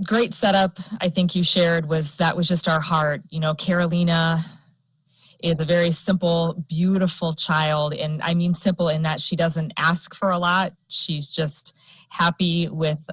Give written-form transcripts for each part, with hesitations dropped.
great setup I think you shared was just our heart. Karolina is a very simple, beautiful child. And I mean simple in that she doesn't ask for a lot. She's just happy with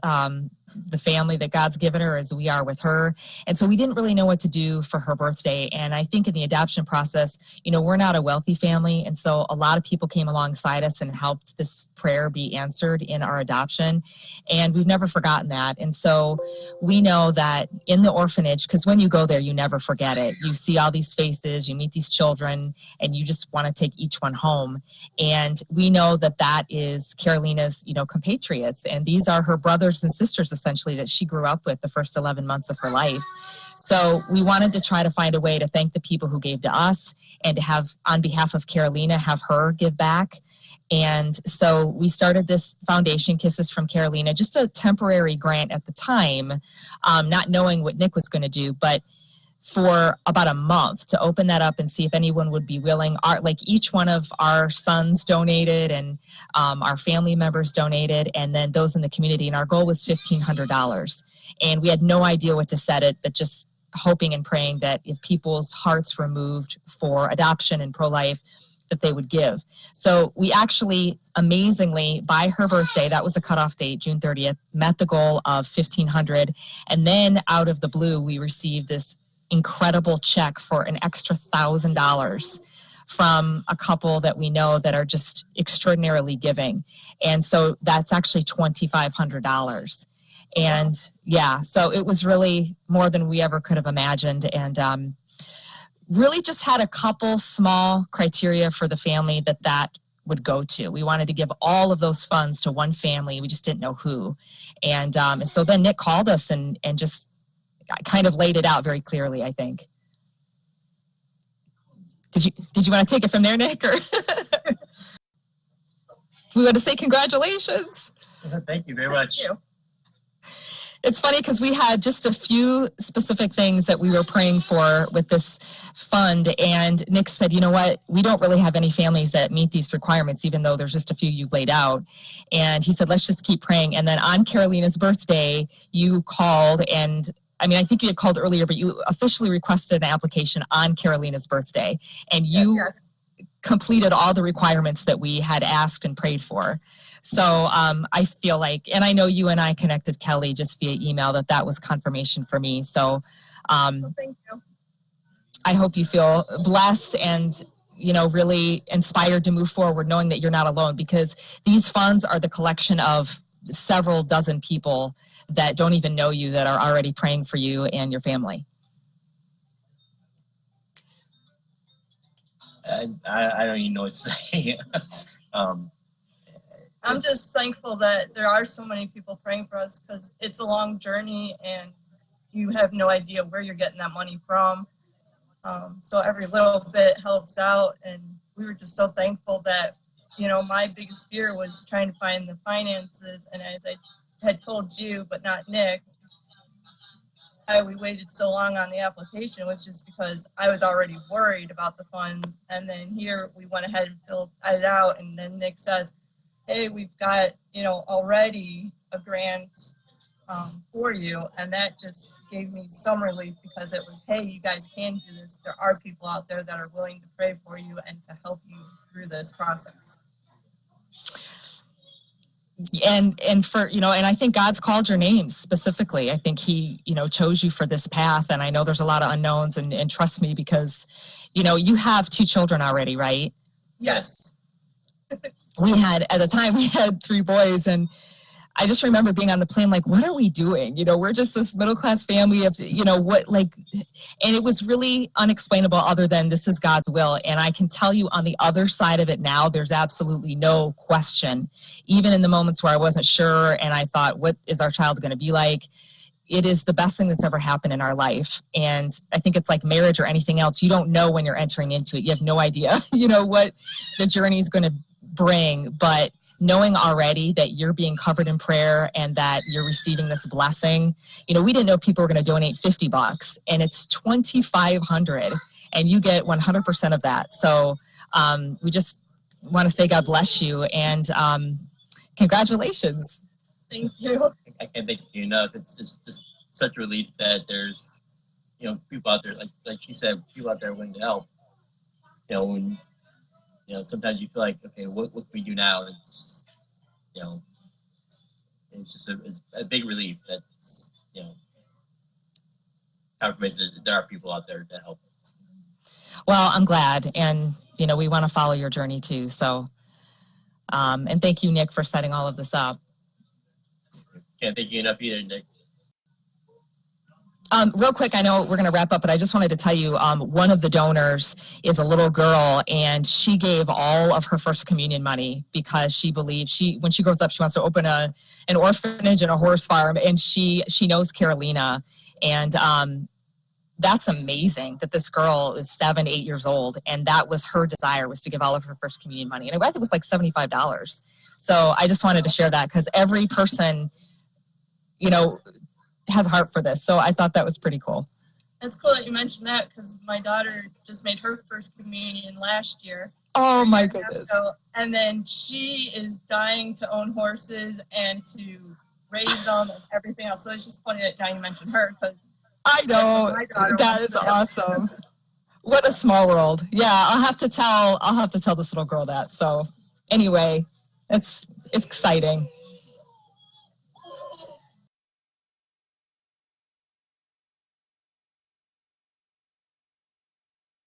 the family that God's given her as we are with her. And so we didn't really know what to do for her birthday. And I think in the adoption process, we're not a wealthy family. And so a lot of people came alongside us and helped this prayer be answered in our adoption. And we've never forgotten that. And so we know that in the orphanage, because when you go there, you never forget it. You see all these faces, you meet these children, and you just want to take each one home. And we know that that is Karolina's, compatriots. And these are her brothers and sisters, essentially, that she grew up with the first 11 months of her life. So we wanted to try to find a way to thank the people who gave to us and to have, on behalf of Karolina, have her give back. And so we started this foundation, Kisses from Karolina, just a temporary grant at the time, not knowing what Nick was going to do, but for about a month to open that up and see if anyone would be willing. Each one of our sons donated and our family members donated, and then those in the community. And our goal was $1,500. And we had no idea what to set it, but just hoping and praying that if people's hearts were moved for adoption and pro-life, that they would give. So we actually, amazingly, by her birthday, that was a cutoff date, June 30th, met the goal of $1,500. And then out of the blue, we received this incredible check for an extra $1,000 from a couple that we know that are just extraordinarily giving. And so that's actually $2,500. And yeah, so it was really more than we ever could have imagined. And really just had a couple small criteria for the family that would go to. We wanted to give all of those funds to one family. We just didn't know who. And so then Nick called us and just kind of laid it out very clearly, I think. Did you want to take it from there, Nick? Or we want to say congratulations. Thank you very much. Thank you. It's funny because we had just a few specific things that we were praying for with this fund, and Nick said, you know what, we don't really have any families that meet these requirements, even though there's just a few you've laid out. And he said, let's just keep praying. And then on Karolina's birthday, you called, and I think you had called earlier, but you officially requested an application on Karolina's birthday, and you completed all the requirements that we had asked and prayed for. So I feel like, and I know you and I connected Kelly just via email, that was confirmation for me. So well, thank you. I hope you feel blessed and, really inspired to move forward, knowing that you're not alone, because these funds are the collection of several dozen people that don't even know you that are already praying for you and your family. I don't even know what to say. I'm just thankful that there are so many people praying for us, because it's a long journey and you have no idea where you're getting that money from. So every little bit helps out, and we were just so thankful that, my biggest fear was trying to find the finances. And as I had told you, but not Nick, why we waited so long on the application was just because I was already worried about the funds. And then here we went ahead and filled it out, and then Nick says, hey, we've got, already a grant for you. And that just gave me some relief, because it was, hey, you guys can do this. There are people out there that are willing to pray for you and to help you through this process. And for, and I think God's called your name specifically. I think he, chose you for this path. And I know there's a lot of unknowns, and trust me, because, you have 2 children already, right? Yes. At the time, we had 3 boys, and I just remember being on the plane, like, what are we doing? We're just this middle-class family of, and it was really unexplainable, other than this is God's will. And I can tell you, on the other side of it now, there's absolutely no question. Even in the moments where I wasn't sure and I thought, what is our child going to be like? It is the best thing that's ever happened in our life. And I think it's like marriage or anything else. You don't know when you're entering into it. You have no idea, what the journey is going to bring, but knowing already that you're being covered in prayer and that you're receiving this blessing, we didn't know if people were going to donate $50, and it's $2,500, and you get 100% of that. So we just want to say God bless you, and congratulations. Thank you. I can't thank you enough. It's just such a relief that there's, people out there, like she said, people out there willing to help. When, sometimes you feel like, okay, what can we do now? It's just a big relief that's, confirmation that there are people out there to help. Well, I'm glad. And, we want to follow your journey too. So, and thank you, Nick, for setting all of this up. Can't thank you enough either, Nick. Real quick, I know we're going to wrap up, but I just wanted to tell you, one of the donors is a little girl, and she gave all of her first communion money because she believes when she grows up, she wants to open an orphanage and a horse farm, and she knows Karolina, and that's amazing that this girl is 7, 8 years old, and that was her desire, was to give all of her first communion money, and I think it was like $75. So I just wanted to share that because every person, has a heart for this. So I thought that was pretty cool. It's cool that you mentioned that because my daughter just made her first communion last year. Oh my goodness. And then she is dying to own horses and to raise them and everything else. So it's just funny that now you mentioned her because I know, that is awesome. What a small world. Yeah, I'll have to tell this little girl that. So anyway, it's exciting.